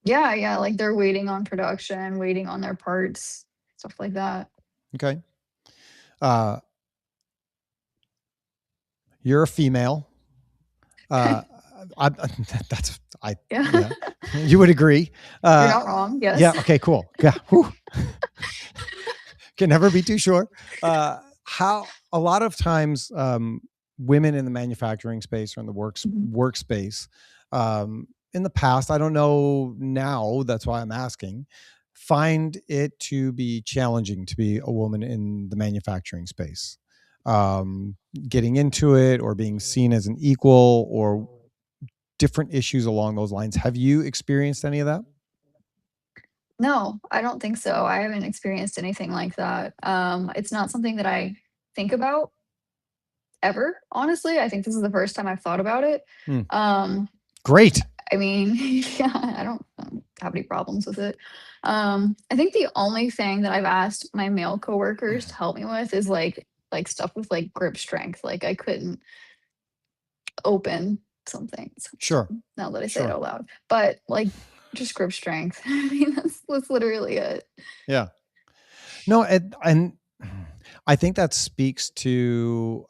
Yeah. Yeah. Like they're waiting on production, waiting on their parts, stuff like that. Okay. Uh, you're a female. Uh, that's I Yeah. yeah, you would agree. You're Uh, not wrong. yeah. Yes. Okay. Cool. Yeah. Whew. Can never be too sure. How a lot of times women in the manufacturing space or in the Mhm. workspace, in the past, I don't know now. That's why I'm asking. Find it to be challenging to be a woman in the manufacturing space, getting into it or being seen as an equal, or different issues along those lines. Have you experienced any of that? No, I don't think so. I haven't experienced anything like that. It's not something that I think about ever, honestly. I think this is the first time I've thought about it. Hmm. Um, Great. I mean, yeah, I don't have any problems with it. I think the only thing that I've asked my male coworkers to help me with is like stuff with like grip strength. Like I couldn't open something. Sure. Now that I say it Sure. out loud, but like just grip strength. I mean, that's literally it. Yeah. No, and I think that speaks to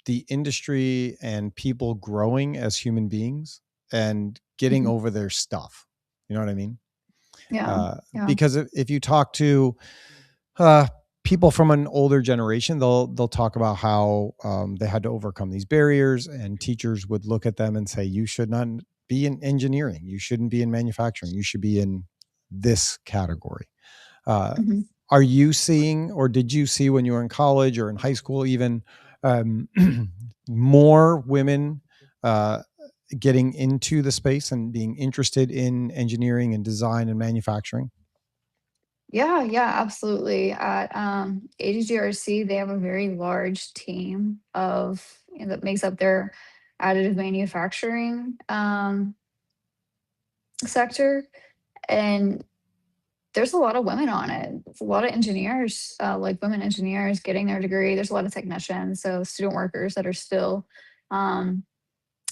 the industry and people growing as human beings and getting Mhm. over their stuff. You know what I mean? Yeah, Uh, yeah. because if you talk to uh, people from an older generation, they'll talk about how they had to overcome these barriers, and teachers would look at them and say, "You should not be in engineering. You shouldn't be in manufacturing. You should be in this category." Uh, Mhm. are you seeing, or did you see when you were in college or in high school, even um, more women uh, getting into the space and being interested in engineering and design and manufacturing? Yeah, yeah, absolutely. At AGGRC, they have a very large team of that makes up their additive manufacturing sector, and there's a lot of women on it. There's a lot of engineers, like women engineers, getting their degree. There's a lot of technicians, so student workers that are still um,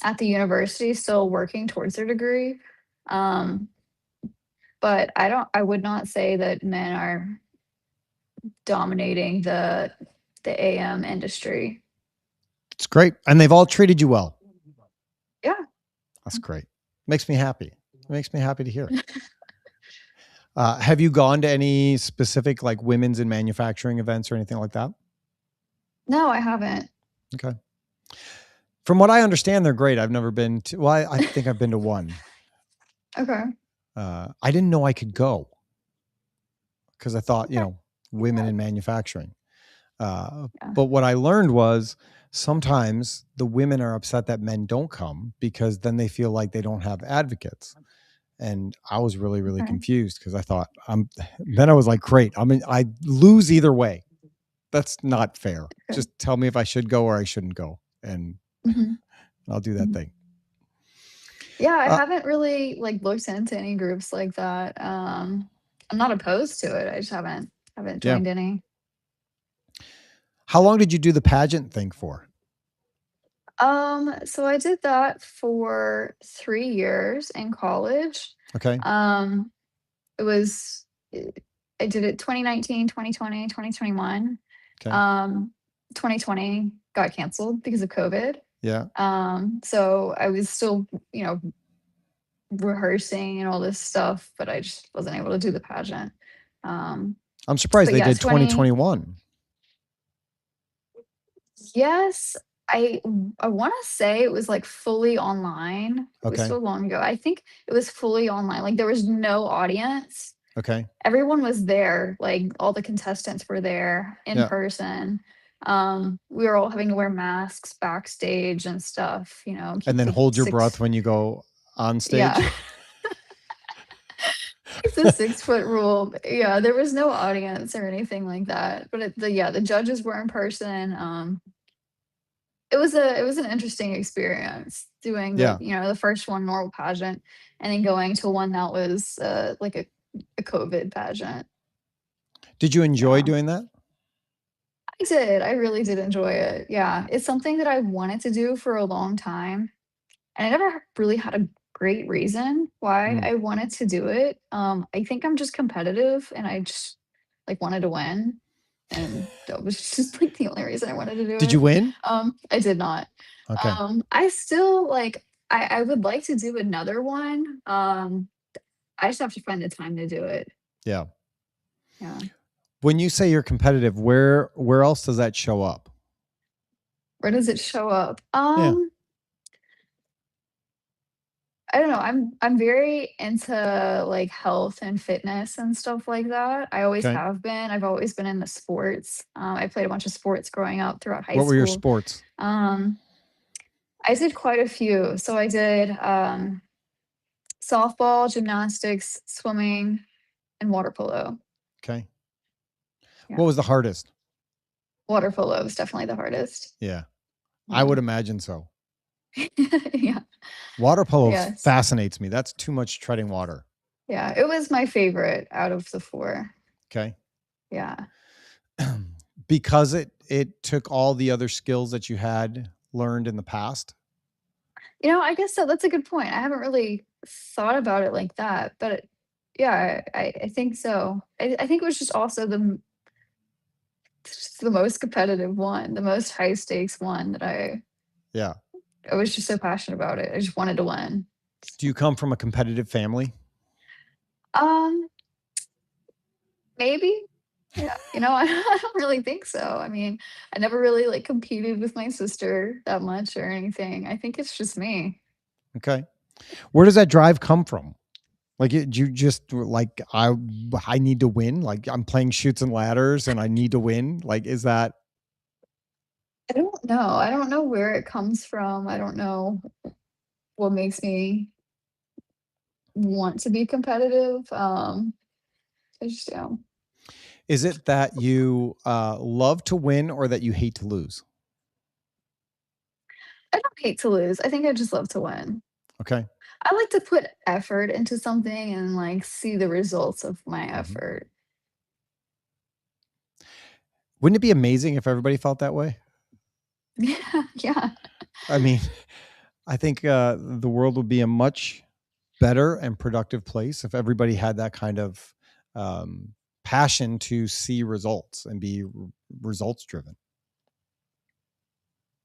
at the university, still working towards their degree. Um, but I would not say that men are dominating the AM industry. It's great, and they've all treated you well. Yeah. That's great. Makes me happy. It makes me happy to hear. Have you gone to any specific like women's in manufacturing events or anything like that? No, I haven't. Okay. From what I understand, they're great. I've never been to. Well, I think I've been to one. Okay. I didn't know I could go because I thought, Okay. women Yeah. in manufacturing. Uh, Yeah. but what I learned was sometimes the women are upset that men don't come because then they feel like they don't have advocates. And I was really, really Okay. confused because I thought then I was like, great. I mean, I lose either way. That's not fair. Okay. Just tell me if I should go or I shouldn't go, and Mhm. I'll do that Mhm. thing. Yeah, I Uh, haven't really like looked into any groups like that. I'm not opposed to it. I just haven't yeah. joined any. How long did you do the pageant thing for? So I did that for 3 years in college. Okay. Um, it was eh, I did it 2019, 2020, 2021. Okay. Um, 2020 got canceled because of COVID. Yeah. So I was still, rehearsing and all this stuff, but I just wasn't able to do the pageant. Um, I'm surprised but they yeah, did 2021. yes, I want to say it was like fully online. It was Okay. so long ago. I think it was fully online. Like there was no audience. Okay. Everyone was there. Like all the contestants were there in Yeah. person. We were all having to wear masks backstage and stuff, And keep then the hold your breath six, when you go on yeah, stage. keep the 6 foot rule. Yeah, there was no audience or anything like that. But the judges were in person. It was an interesting experience doing Yeah. the first one normal pageant and then going to one that was like a COVID pageant. Did you enjoy Yeah. doing that? I did. I really did enjoy it. Yeah. It's something that I wanted to do for a long time. And I never really had a great reason why Mm. I wanted to do it. I think I'm just competitive and I just like wanted to win. And that was just like the only reason I wanted to do Did you it. win? I did not. Okay. I still like I would like to do another one. I just have to find the time to do it. Yeah. Yeah. When you say you're competitive, where else does that show up? Where does it show up? Yeah. I don't know. I'm very into like health and fitness and stuff like that. I always Okay. have been. I've always been into sports. I played a bunch of sports growing up throughout high What were your school. sports? Um, I did quite a few. So I did softball, gymnastics, swimming, and water polo. Okay. Yeah. What was the hardest? Water polo was definitely the hardest. Yeah. I Yeah. would imagine so. Yeah. Water polo Yes. fascinates me. That's too much treading water. Yeah. It was my favorite out of the four. Okay. Yeah. Because it took all the other skills that you had learned in the past. I guess so. That's a good point. I haven't really thought about it like that, but yeah, I think so. I think it was just also just the most competitive one, the most high stakes one that Yeah. I was just so passionate about it. I just wanted to win. Do you come from a competitive family? Um, maybe. Yeah, I don't really think so. I mean, I never really like competed with my sister that much or anything. I think it's just me. Okay. Where does that drive come from? Like, you just like, I need to win. Like, I'm playing shoots and ladders and I need to win. Like, is that I don't know. I don't know where it comes from. I don't know what makes me want to be competitive. I just is it that you love to win or that you hate to lose? I don't hate to lose. I think I just love to win. Okay. I like to put effort into something and like see the results of my Mhm. effort. Wouldn't it be amazing if everybody felt that way? Yeah, yeah, I mean, I think the world would be a much better and productive place if everybody had that kind of passion to see results and be results driven.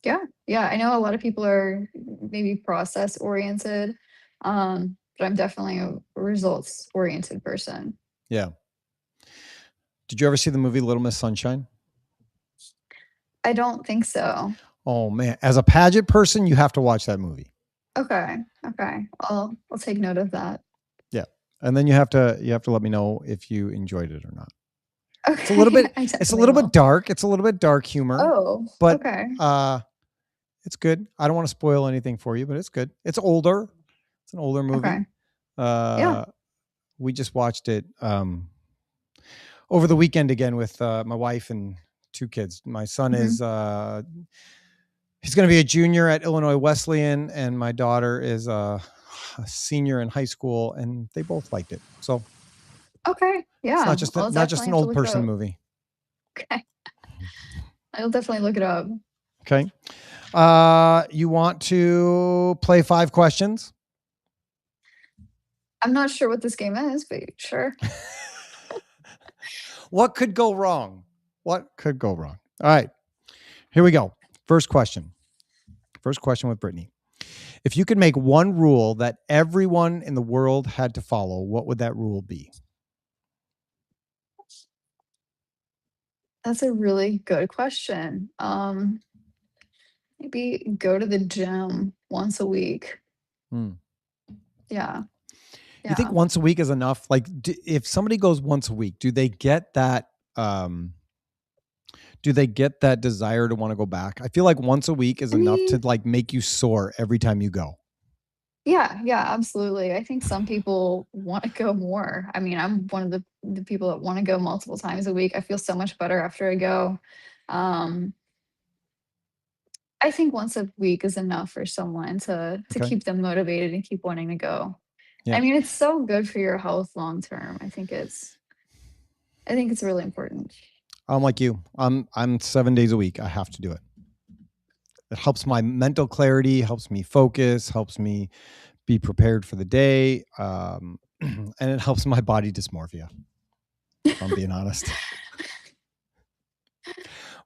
yeah, yeah. I know a lot of people are maybe process oriented, but I'm definitely a results oriented person. Yeah. Did you ever see the movie Little Miss Sunshine? I don't think so. Oh man, as a pageant person, you have to watch that movie. Okay, okay. I'll take note of that. Yeah. And then you have to let me know if you enjoyed it or not. It's a little Okay, bit I it's a definitely little bit will. dark. It's a little bit dark humor, Oh, but okay, uh it's good. I don't want to spoil anything for you, but it's good. It's older. It's an older movie. okay. Yeah. Uh we just watched it over the weekend again with my wife and two kids. My son Mhm. is he's going to be a junior at Illinois Wesleyan, and my daughter is a senior in high school, and they both liked it. So Okay. it's Yeah. I'll not just definitely an have to old look it person up. movie. Okay. I'll definitely look it up. Okay. You want to play 5 questions? I'm not sure what this game is, but sure. What could go wrong? What could go wrong? All right. Here we go. First question. First question with Brittany. If you could make one rule that everyone in the world had to follow, what would that rule be? That's a really good question. Maybe go to the gym once a week. Hmm. Yeah. You think Yeah. once a week is enough? Like, if somebody goes once a week, do they get that? Um, do they get that desire to want to go back? I feel like once a week is I enough to mean, like make you sore every time you go. yeah, yeah, absolutely. I think some people want to go more. I mean, I'm one of the people that want to go multiple times a week. I feel so much better after I go. Um, I think once a week is enough for someone to Okay. keep them motivated and keep wanting to go. I Yeah. mean, it's so good for your health long term. I think it's really important. I'm like you. I'm 7 days a week. I have to do it. It helps my mental clarity, helps me focus, helps me be prepared for the day, and it helps my body dysmorphia. If I'm being honest,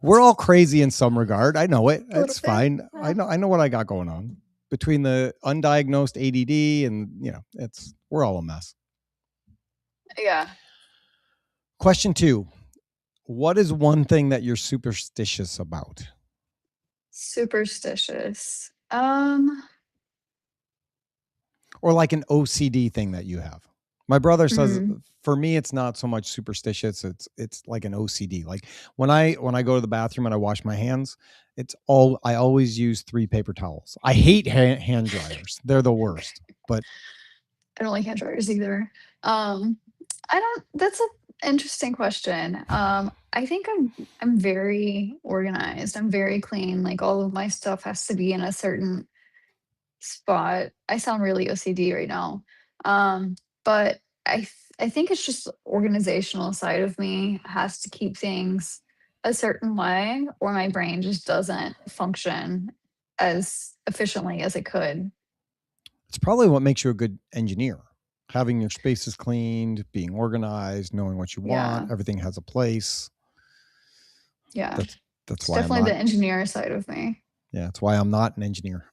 we're all crazy in some regard. I know it. A little It's bit. fine. I know what I got going on between the undiagnosed ADD and it's we're all a mess. Yeah. Question 2. What is one thing that you're superstitious about? Superstitious. Or like an OCD thing that you have? My brother says Mm, for me it's not so much superstitious, it's like an OCD. Like when I go to the bathroom and I wash my hands, I always use 3 paper towels. I hate hand dryers. They're the worst. But I don't like hand dryers either. Um, I don't. That's an interesting question. I think I'm very organized. I'm very clean. Like all of my stuff has to be in a certain spot. I sound really OCD right now. But I think it's just organizational side of me has to keep things a certain way, or my brain just doesn't function as efficiently as it could. it's probably what makes you a good engineer. Having your spaces cleaned, being organized, knowing what you want, Yeah, everything has a place. yeah. That's that's It's why I'm definitely not the engineer side of me. yeah, that's why I'm not an engineer.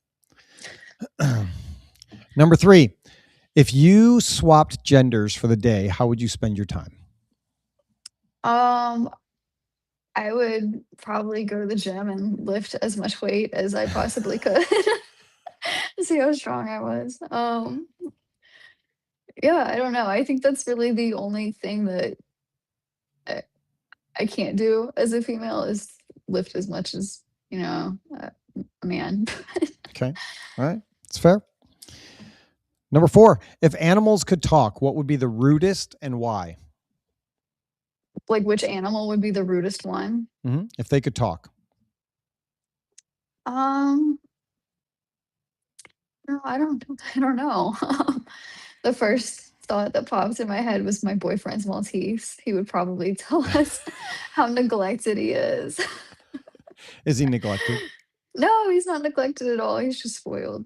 Number 3, if you swapped genders for the day, how would you spend your time? Um, I would probably go to the gym and lift as much weight as I possibly could. See how strong I was. Yeah, I don't know. I think that's really the only thing that I, I can't do as a female is lift as much as, a man. Okay. All right. It's fair. Number 4, if animals could talk, what would be the rudest and why? Like, which animal would be the rudest one? If they could talk. Um, no, I don't know. The first thought that popped in my head was my boyfriend's Maltese. He would probably tell us how neglected he is. Is he neglected? No, he's not neglected at all. He's just spoiled.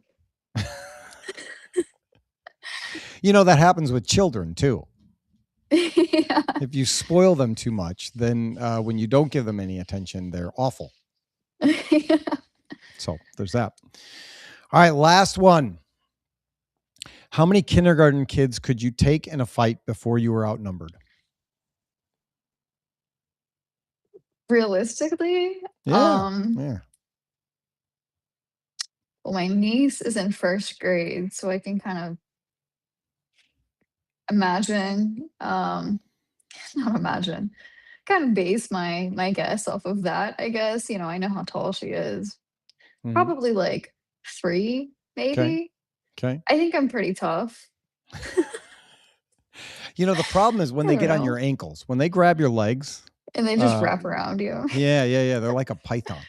That happens with children too. Yeah. If you spoil them too much, then when you don't give them any attention, they're awful. Yeah. So there's that. All right. Last one. How many kindergarten kids could you take in a fight before you were outnumbered? Realistically, Yeah. Yeah. well, my niece is in first grade, so I can kind of imagine, not imagine, kind of base my guess off of that, I guess. I know how tall she is. hmm Probably like 3, Okay. maybe. Okay. I think I'm pretty tough. The problem is when I they don't get on know. your ankles, when they grab your legs, And they just uh, wrap around you. yeah, yeah, yeah. They're like a python.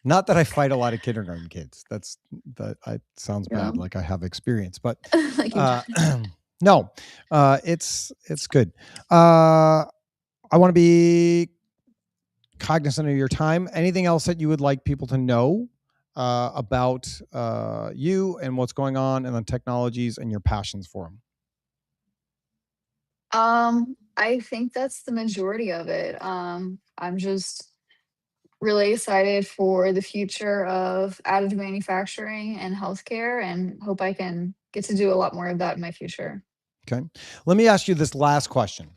Not that I fight a lot of kindergarten kids. That I sounds Yeah. bad, like I have experience, but Like you uh, don't. no, it's good. Uh, I want to be cognizant of your time. Anything else that you would like people to know about you and what's going on and the technologies and your passions for them? I think that's the majority of it. I'm just really excited for the future of additive manufacturing and healthcare and hope I can get to do a lot more of that in my future. Okay, let me ask you this last question.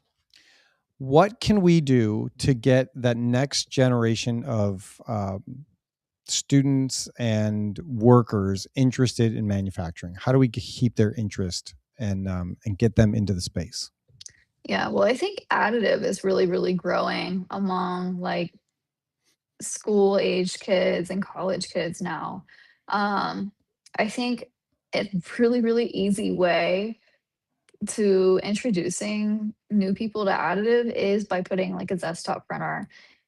What can we do to get that next generation of students and workers interested in manufacturing? How do we keep their interest and get them into the space? Yeah, well, I think additive is really, really growing among like school age kids and college kids now. Um, I think a really, really easy way to introducing new people to additive is by putting like a desktop printer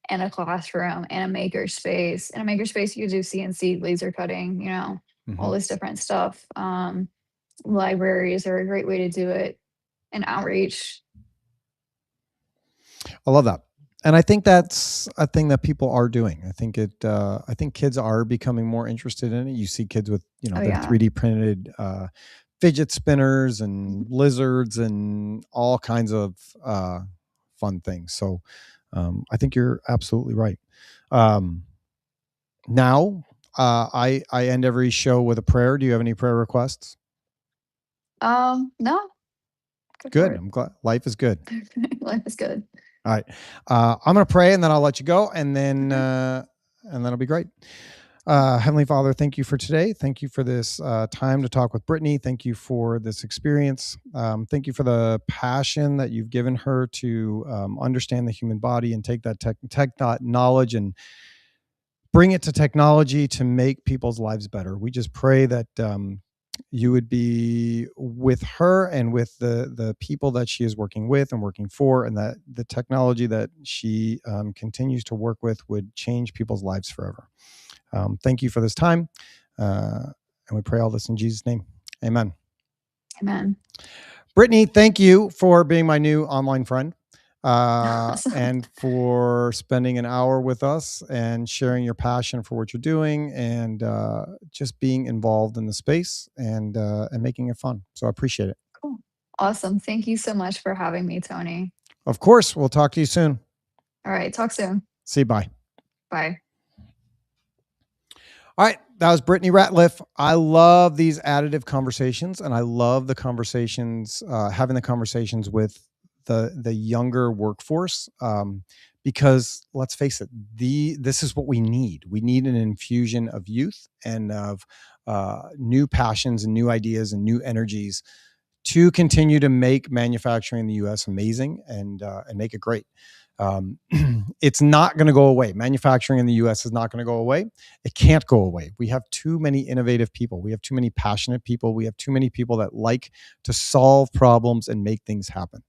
in a classroom in a maker space. In a maker space, you could do CNC laser cutting, all hmm this different stuff. Libraries are a great way to do it, and outreach. I love that. And I think that's a thing that people are doing. I think kids are becoming more interested in it. You see kids with, Oh their yeah. 3D printed fidget spinners and lizards and all kinds of fun things. So I think you're absolutely right. Um, now, I end every show with a prayer. Do you have any prayer requests? No, go for Good. it. I'm glad life is good. Life is good. All right. I'm going to pray and then I'll let you go and then Okay. it'll be great. Heavenly Father, thank you for today. Thank you for this time to talk with Brittany. Thank you for this experience. Thank you for the passion that you've given her to understand the human body and take that tech knowledge and bring it to technology to make people's lives better. We just pray that you would be with her and with the people that she is working with and working for, and that the technology that she continues to work with would change people's lives forever. Thank you for this time. And we pray all this in Jesus' name. Amen. Amen. Brittany, thank you for being my new online friend Awesome. and for spending an hour with us and sharing your passion for what you're doing and just being involved in the space and making it fun. So I appreciate it. Cool. Awesome. Thank you so much for having me, Tony. Of course, we'll talk to you soon. All right. Talk soon. See you. Bye. Bye. All right, that was Brittany Ratliff. I love these additive conversations, and I love the conversations, having the conversations with the younger workforce, because let's face it, this is what we need. We need an infusion of youth and of new passions and new ideas and new energies to continue to make manufacturing in the U.S. amazing and make it great. It's not going to go away. Manufacturing in the US is not going to go away. It can't go away. We have too many innovative people. We have too many passionate people. We have too many people that like to solve problems and make things happen.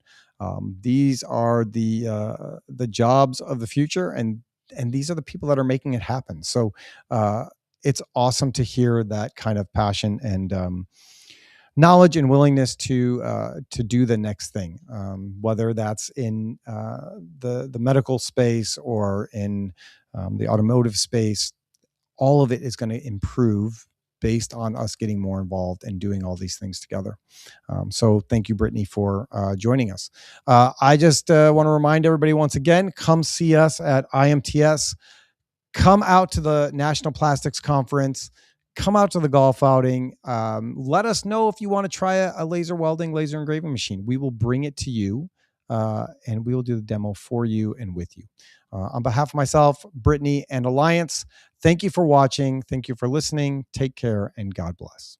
These are the jobs of the future, and these are the people that are making it happen. So it's awesome to hear that kind of passion and knowledge and willingness to do the next thing, whether that's in the medical space or in the automotive space. All of it is going to improve based on us getting more involved and doing all these things together. So thank you, Brittany, for joining us. I just want to remind everybody once again, come see us at IMTS. Come out to the National Plastics Conference. Come out to the golf outing. Let us know if you want to try a laser welding, laser engraving machine. We will bring it to you, and we will do the demo for you and with you. On behalf of myself, Brittany, and Alliance, thank you for watching. Thank you for listening. Take care, and God bless.